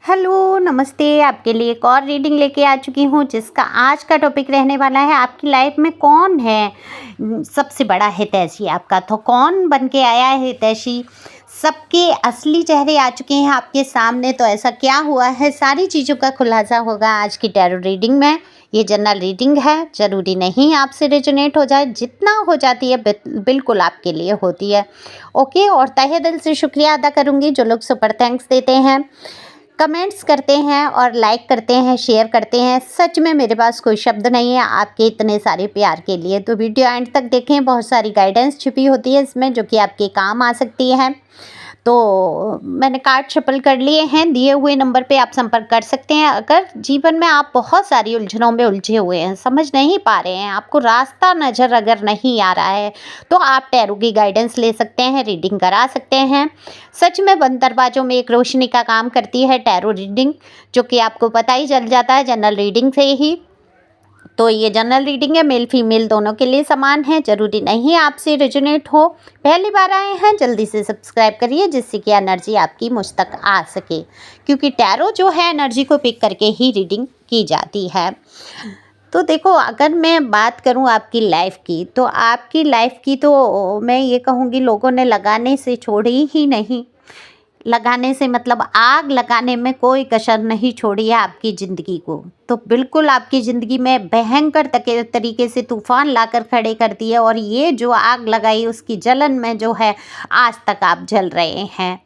Hello, नमस्ते। आपके लिए एक और रीडिंग लेके आ चुकी हूँ जिसका आज का टॉपिक रहने वाला है आपकी लाइफ में कौन है सबसे बड़ा हितैषी आपका। तो कौन बन के आया है हितैषी? सबके असली चेहरे आ चुके हैं आपके सामने। तो ऐसा क्या हुआ है, सारी चीज़ों का खुलासा होगा आज की टैरो रीडिंग में। ये जनरल रीडिंग है, ज़रूरी नहीं आपसे रेजोनेट हो जाए, जितना हो जाती है बिल्कुल आपके लिए होती है। ओके, और तहे दिल से शुक्रिया अदा करूँगी जो लोग सुपर थैंक्स देते हैं, कमेंट्स करते हैं और लाइक करते हैं, शेयर करते हैं। सच में मेरे पास कोई शब्द नहीं है आपके इतने सारे प्यार के लिए। तो वीडियो एंड तक देखें, बहुत सारी गाइडेंस छिपी होती है इसमें जो कि आपके काम आ सकती है। तो मैंने कार्ड शफल कर लिए हैं, दिए हुए नंबर पे आप संपर्क कर सकते हैं। अगर जीवन में आप बहुत सारी उलझनों में उलझे हुए हैं, समझ नहीं पा रहे हैं, आपको रास्ता नज़र अगर नहीं आ रहा है, तो आप टैरो की गाइडेंस ले सकते हैं, रीडिंग करा सकते हैं। सच में बंद दरवाज़ों में एक रोशनी का काम करती है टैरो रीडिंग, जो कि आपको पता ही चल जाता है जनरल रीडिंग से ही। तो ये जनरल रीडिंग है, मेल फीमेल दोनों के लिए समान है, ज़रूरी नहीं आपसे रेजोनेट हो। पहली बार आए हैं, जल्दी से सब्सक्राइब करिए जिससे कि एनर्जी आपकी मुझ तक आ सके, क्योंकि टैरो जो है एनर्जी को पिक करके ही रीडिंग की जाती है। तो देखो, अगर मैं बात करूं आपकी लाइफ की, तो आपकी लाइफ की तो मैं ये कहूँगी लोगों ने लगाने से छोड़ी ही नहीं। लगाने से मतलब आग लगाने में कोई कसर नहीं छोड़ी है आपकी ज़िंदगी को। तो बिल्कुल आपकी ज़िंदगी में भयंकर तरीके से तूफ़ान लाकर खड़े कर दिए, और ये जो आग लगाई उसकी जलन में जो है आज तक आप जल रहे हैं।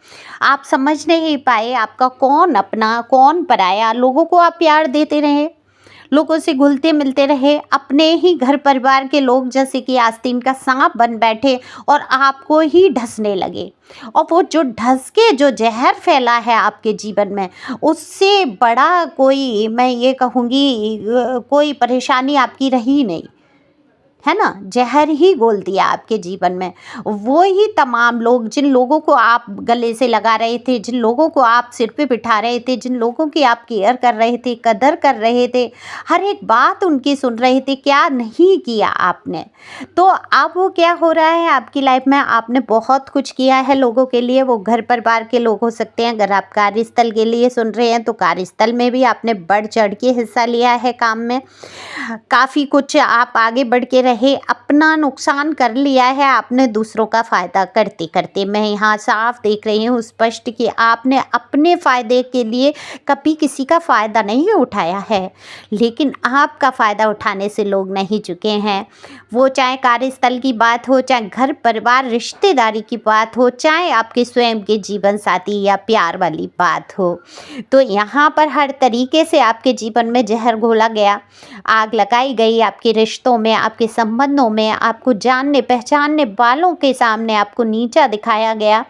आप समझ नहीं पाए आपका कौन अपना कौन पराया। लोगों को आप प्यार देते रहे, लोगों से घुलते मिलते रहे, अपने ही घर परिवार के लोग जैसे कि आस्तीन का सांप बन बैठे और आपको ही ढसने लगे। और वो जो ढस के जो जहर फैला है आपके जीवन में, उससे बड़ा कोई, मैं ये कहूँगी, कोई परेशानी आपकी रही नहीं, है ना। जहर ही घोल दिया आपके जीवन में। वो ही तमाम लोग, जिन लोगों को आप गले से लगा रहे थे, जिन लोगों को आप सिर पे बिठा रहे थे, जिन लोगों की आप केयर कर रहे थे, कदर कर रहे थे, हर एक बात उनकी सुन रहे थे, क्या नहीं किया आपने। तो अब वो क्या हो रहा है आपकी लाइफ में, आपने बहुत कुछ किया है लोगों के लिए। वो घर परिवार के लोग हो सकते हैं, अगर आप कार्यस्थल के लिए सुन रहे हैं तो कार्यस्थल में भी आपने बढ़ चढ़ के हिस्सा लिया है काम में। काफ़ी कुछ आप आगे बढ़ के रहे, अपना नुकसान कर लिया है आपने दूसरों का फ़ायदा करते करते। मैं यहाँ साफ देख रही हूँ स्पष्ट कि आपने अपने फ़ायदे के लिए कभी किसी का फ़ायदा नहीं उठाया है, लेकिन आपका फ़ायदा उठाने से लोग नहीं चुके हैं। वो चाहे कार्यस्थल की बात हो, चाहे घर परिवार रिश्तेदारी की बात हो, चाहे आपके स्वयं के जीवन साथी या प्यार वाली बात हो। तो यहाँ पर हर तरीके से आपके जीवन में जहर घोला गया, आग लगाई गई आपके रिश्तों में, आपके संबंधों में, आपको जानने पहचानने वालों के सामने आपको नीचा दिखाया गया।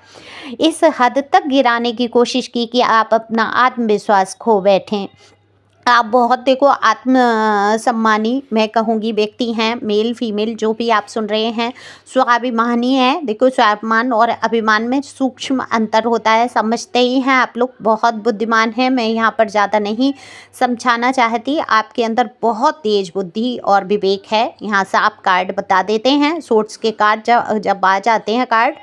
इस हद तक गिराने की कोशिश की कि आप अपना आत्मविश्वास खो बैठें। आप बहुत देखो आत्म सम्मानी, मैं कहूँगी, व्यक्ति हैं, मेल फीमेल जो भी आप सुन रहे हैं, स्वाभिमानी हैं। देखो, स्वाभिमान और अभिमान में सूक्ष्म अंतर होता है, समझते ही हैं आप लोग, बहुत बुद्धिमान हैं। मैं यहाँ पर ज़्यादा नहीं समझाना चाहती, आपके अंदर बहुत तेज बुद्धि और विवेक है। यहाँ से आप कार्ड बता देते हैं, सोर्ट्स के कार्ड जब आ जाते हैं कार्ड,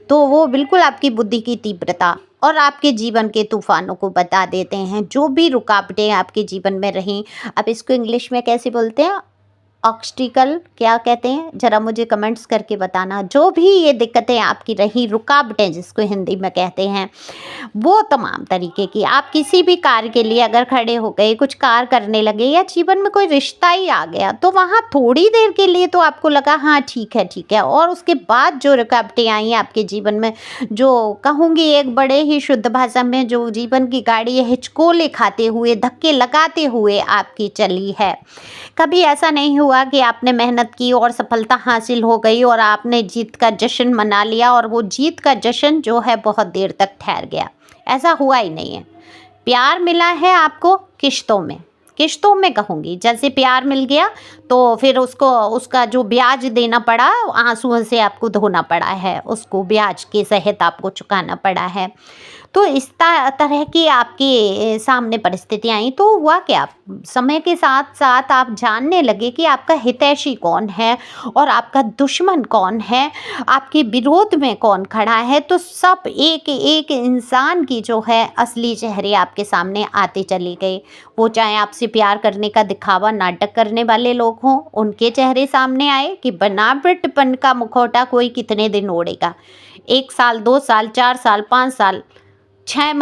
तो वो बिल्कुल आपकी बुद्धि की तीव्रता और आपके जीवन के तूफानों को बता देते हैं। जो भी रुकावटें आपके जीवन में रहीं, अब इसको इंग्लिश में कैसे बोलते हैं, ऑब्स्टिकल क्या कहते हैं, ज़रा मुझे कमेंट्स करके बताना। जो भी ये दिक्कतें आपकी रही, रुकावटें जिसको हिंदी में कहते हैं, वो तमाम तरीके की, आप किसी भी कार्य के लिए अगर खड़े हो गए, कुछ कार्य करने लगे, या जीवन में कोई रिश्ता ही आ गया, तो वहाँ थोड़ी देर के लिए तो आपको लगा हाँ ठीक है, और उसके बाद जो रुकावटें आई आपके जीवन में, जो कहूँगी एक बड़े ही शुद्ध भाषा में, जो जीवन की गाड़ी हिचकोले खाते हुए, धक्के लगाते हुए आपकी चली है। कभी ऐसा नहीं हुआ कि आपने मेहनत की और सफलता हासिल हो गई और आपने जीत का जश्न मना लिया, और वो जीत का जश्न जो है बहुत देर तक ठहर गया। ऐसा हुआ ही नहीं है। प्यार मिला है आपको किश्तों में कहूँगी। जैसे प्यार मिल गया तो फिर उसका जो ब्याज देना पड़ा, आंसुओं से आपको धोना पड़ा है, उसको ब्याज के सहित आपको चुकाना पड़ा है। तो इस तरह की आपके सामने परिस्थितियाँ आई, तो हुआ क्या? समय के साथ साथ आप जानने लगे कि आपका हितैषी कौन है और आपका दुश्मन कौन है, आपके विरोध में कौन खड़ा है। तो सब एक एक इंसान की जो है असली चेहरे आपके सामने आते चले गए। वो चाहे आपसे प्यार करने का दिखावा नाटक करने वाले लोग हों, उनके चेहरे सामने आए कि बनावटपन का मुखौटा कोई कितने दिन ओढ़ेगा। 1 साल, 2 साल, 4 साल, 5 साल, 6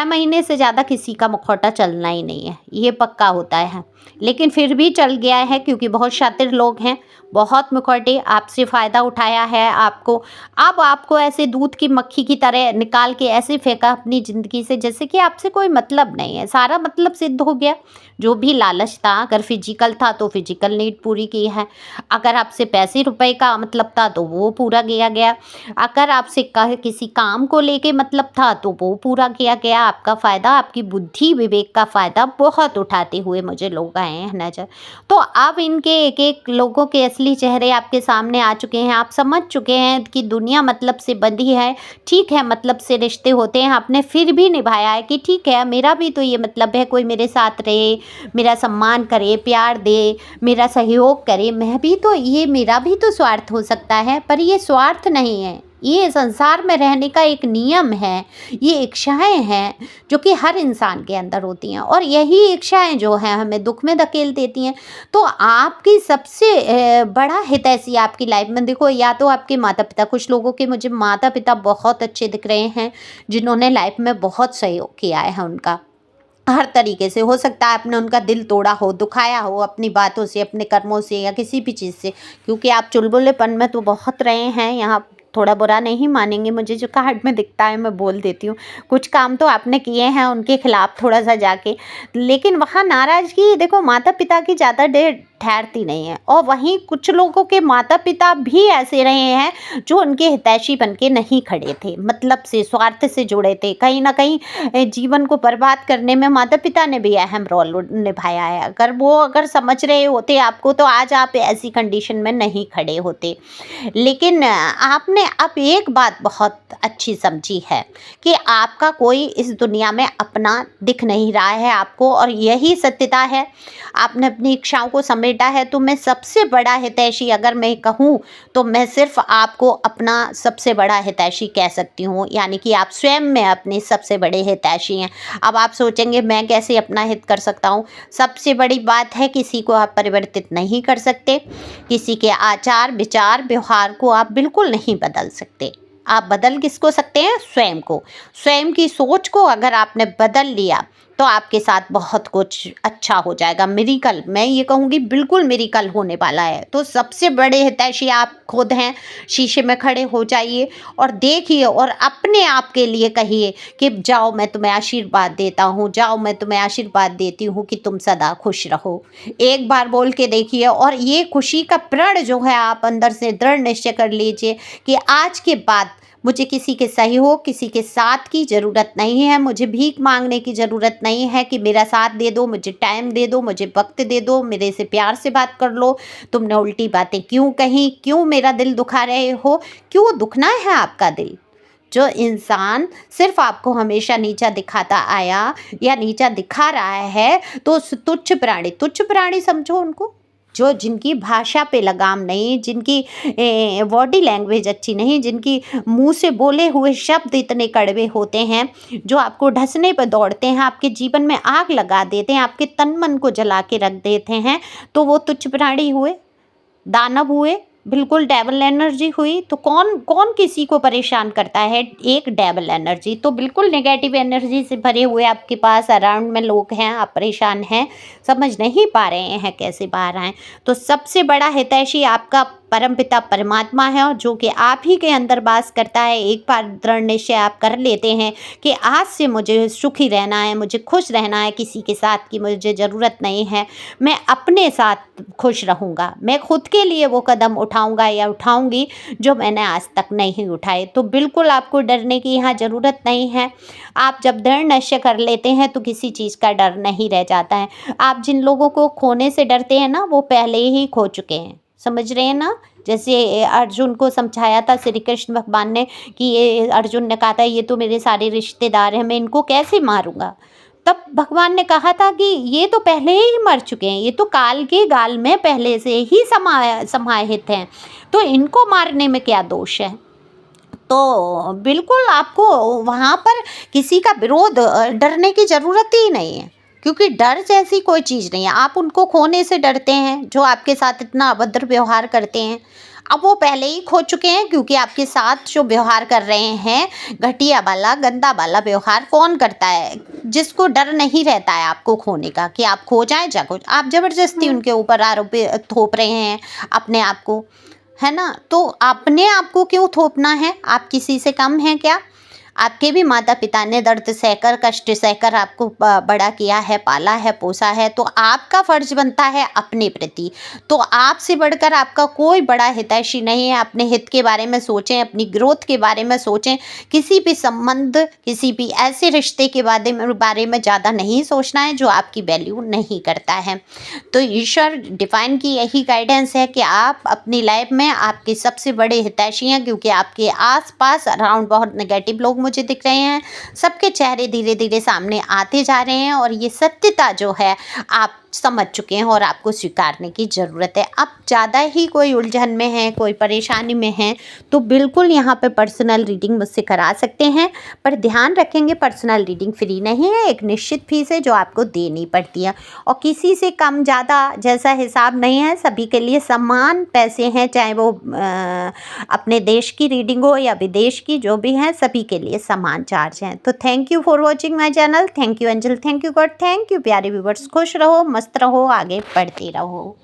महीने से ज़्यादा किसी का मुखौटा चलना ही नहीं है, ये पक्का होता है। लेकिन फिर भी चल गया है क्योंकि बहुत शातिर लोग हैं, बहुत मुखौटे आपसे फ़ायदा उठाया है आपको। अब आपको ऐसे दूध की मक्खी की तरह निकाल के ऐसे फेंका अपनी ज़िंदगी से जैसे कि आपसे कोई मतलब नहीं है, सारा मतलब सिद्ध हो गया। जो भी लालच था, अगर फिजिकल था तो फिजिकल नीड पूरी की है, अगर आपसे पैसे रुपए का मतलब था तो वो पूरा किया गया, अगर आपसे किसी काम को लेके मतलब था तो वो पूरा किया गया। आपका फ़ायदा, आपकी बुद्धि विवेक का फ़ायदा बहुत उठाते हुए मुझे लोग आए हैं नज़र। तो अब इनके एक एक लोगों के असली चेहरे आपके सामने आ चुके हैं। आप समझ चुके हैं कि दुनिया मतलब से बंधी है। ठीक है, मतलब से रिश्ते होते हैं, आपने फिर भी निभाया है कि ठीक है मेरा भी तो ये मतलब है, कोई मेरे साथ रहे, मेरा सम्मान करे, प्यार दे, मेरा सहयोग करे। मैं भी तो, ये मेरा भी तो स्वार्थ हो सकता है, पर ये स्वार्थ नहीं है, ये संसार में रहने का एक नियम है। ये इच्छाएं हैं जो कि हर इंसान के अंदर होती हैं और यही इच्छाएं जो हैं हमें दुख में धकेल देती हैं। तो आपकी सबसे बड़ा हितैषी आपकी लाइफ में देखो, या तो आपके माता पिता, कुछ लोगों के मुझे माता पिता बहुत अच्छे दिख रहे हैं जिन्होंने लाइफ में बहुत सहयोग किया है उनका हर तरीके से। हो सकता है आपने उनका दिल तोड़ा हो, दुखाया हो अपनी बातों से, अपने कर्मों से या किसी भी चीज़ से, क्योंकि आप चुलबुलेपन में तो बहुत रहे हैं। यहाँ थोड़ा बुरा नहीं मानेंगे, मुझे जो कार्ड में दिखता है मैं बोल देती हूँ। कुछ काम तो आपने किए हैं उनके खिलाफ थोड़ा सा जाके, लेकिन वहाँ नाराज़गी देखो माता पिता की ज़्यादा देर ठहरती नहीं है। और वहीं कुछ लोगों के माता पिता भी ऐसे रहे हैं जो उनके हितैषी बन के नहीं खड़े थे, मतलब से, स्वार्थ से जुड़े थे। कहीं ना कहीं जीवन को बर्बाद करने में माता पिता ने भी अहम रोल निभाया है। अगर समझ रहे होते आपको तो आज आप ऐसी कंडीशन में नहीं खड़े होते। लेकिन आपने अब एक बात बहुत अच्छी समझी है कि आपका कोई इस दुनिया में अपना दिख नहीं रहा है आपको, और यही सत्यता है। आपने अपनी इच्छाओं को समेटा है। तो मैं सबसे बड़ा हितैषी अगर मैं कहूँ तो मैं सिर्फ आपको अपना सबसे बड़ा हितैषी कह सकती हूँ, यानी कि आप स्वयं में अपने सबसे बड़े हितैषी हैं। अब आप सोचेंगे मैं कैसे अपना हित कर सकता हूँ। सबसे बड़ी बात है, किसी को आप परिवर्तित नहीं कर सकते, किसी के आचार विचार व्यवहार को आप बिल्कुल नहीं बदल सकते। आप बदल किसको सकते हैं? स्वयं को। स्वयं की सोच को अगर आपने बदल लिया तो आपके साथ बहुत कुछ अच्छा हो जाएगा। मिरेकल, मैं ये कहूँगी बिल्कुल मिरेकल होने वाला है। तो सबसे बड़े हितैषी आप खुद हैं। शीशे में खड़े हो जाइए और देखिए और अपने आप के लिए कहिए कि जाओ मैं तुम्हें आशीर्वाद देता हूँ, जाओ मैं तुम्हें आशीर्वाद देती हूँ कि तुम सदा खुश रहो। एक बार बोल के देखिए और ये खुशी का प्रण जो है आप अंदर से दृढ़ निश्चय कर लीजिए कि आज के बाद मुझे किसी के सहयोग, किसी के साथ की ज़रूरत नहीं है। मुझे भीख मांगने की ज़रूरत नहीं है कि मेरा साथ दे दो, मुझे टाइम दे दो, मुझे वक्त दे दो, मेरे से प्यार से बात कर लो। तुमने उल्टी बातें क्यों कहीं, क्यों मेरा दिल दुखा रहे हो, क्यों दुखना है आपका दिल? जो इंसान सिर्फ आपको हमेशा नीचा दिखाता आया या नीचा दिखा रहा है, तो तुच्छ प्राणी समझो उनको। जो जिनकी भाषा पे लगाम नहीं, जिनकी बॉडी लैंग्वेज अच्छी नहीं, जिनकी मुंह से बोले हुए शब्द इतने कड़वे होते हैं, जो आपको ढसने पर दौड़ते हैं, आपके जीवन में आग लगा देते हैं, आपके तन मन को जला के रख देते हैं, तो वो तुच्छ प्राणी हुए, दानव हुए, बिल्कुल डेविल एनर्जी हुई। तो कौन कौन किसी को परेशान करता है? एक डेविल एनर्जी। तो बिल्कुल नेगेटिव एनर्जी से भरे हुए आपके पास अराउंड में लोग हैं, आप परेशान हैं, समझ नहीं पा रहे हैं कैसे बाहर आएँ। तो सबसे बड़ा हितैषी आपका परमपिता परमात्मा है, और जो कि आप ही के अंदर वास करता है। एक बार दृढ़ निश्चय आप कर लेते हैं कि आज से मुझे सुखी रहना है, मुझे खुश रहना है, किसी के साथ की मुझे ज़रूरत नहीं है, मैं अपने साथ खुश रहूँगा, मैं खुद के लिए वो कदम उठाऊँगा या उठाऊँगी जो मैंने आज तक नहीं उठाए। तो बिल्कुल आपको डरने की यहाँ ज़रूरत नहीं है। आप जब दृढ़ निश्चय कर लेते हैं तो किसी चीज़ का डर नहीं रह जाता है। आप जिन लोगों को खोने से डरते हैं ना, वो पहले ही खो चुके हैं, समझ रहे हैं ना? जैसे अर्जुन को समझाया था श्री कृष्ण भगवान ने कि ये अर्जुन ने कहा था ये तो मेरे सारे रिश्तेदार हैं, मैं इनको कैसे मारूंगा। तब भगवान ने कहा था कि ये तो पहले ही मर चुके हैं, ये तो काल के गाल में पहले से ही समाहित हैं, तो इनको मारने में क्या दोष है। तो बिल्कुल आपको वहाँ पर किसी का विरोध डरने की ज़रूरत ही नहीं है, क्योंकि डर जैसी कोई चीज़ नहीं है। आप उनको खोने से डरते हैं जो आपके साथ इतना अभद्र व्यवहार करते हैं। अब वो पहले ही खो चुके हैं, क्योंकि आपके साथ जो व्यवहार कर रहे हैं घटिया वाला गंदा वाला व्यवहार कौन करता है, जिसको डर नहीं रहता है आपको खोने का कि आप खो जाएं जाको, आप ज़बरदस्ती उनके ऊपर आरोप थोप रहे हैं अपने आप को, है ना। तो अपने आप को क्यों थोपना है, आप किसी से कम हैं क्या। आपके भी माता पिता ने दर्द सहकर कष्ट सहकर आपको बड़ा किया है, पाला है, पोसा है, तो आपका फर्ज बनता है अपने प्रति। तो आपसे बढ़कर आपका कोई बड़ा हितैषी नहीं है। अपने हित के बारे में सोचें, अपनी ग्रोथ के बारे में सोचें। किसी भी संबंध, किसी भी ऐसे रिश्ते के बारे में ज़्यादा नहीं सोचना है जो आपकी वैल्यू नहीं करता है। तो ईश्वर डिवाइन की यही गाइडेंस है कि आप अपनी लाइफ में आपके सबसे बड़े हितैषी हैं, क्योंकि आपके आसपास अराउंड बहुत नेगेटिव लोग मुझे दिख रहे हैं। सबके चेहरे धीरे धीरे सामने आते जा रहे हैं और ये सत्यता जो है आप समझ चुके हैं और आपको स्वीकारने की ज़रूरत है। आप ज़्यादा ही कोई उलझन में हैं, कोई परेशानी में हैं, तो बिल्कुल यहाँ पे पर्सनल रीडिंग मुझसे करा सकते हैं, पर ध्यान रखेंगे पर्सनल रीडिंग फ्री नहीं है, एक निश्चित फीस है जो आपको देनी पड़ती है और किसी से कम ज़्यादा जैसा हिसाब नहीं है। सभी के लिए समान पैसे हैं, चाहे वो अपने देश की रीडिंग हो या विदेश की, जो भी है सभी के लिए समान चार्ज हैं। तो thank you for watching my channel. Thank you angel, thank you God, thank you प्यारे व्यूवर्स। खुश रहो, मस्त रहो, आगे बढ़ते रहो।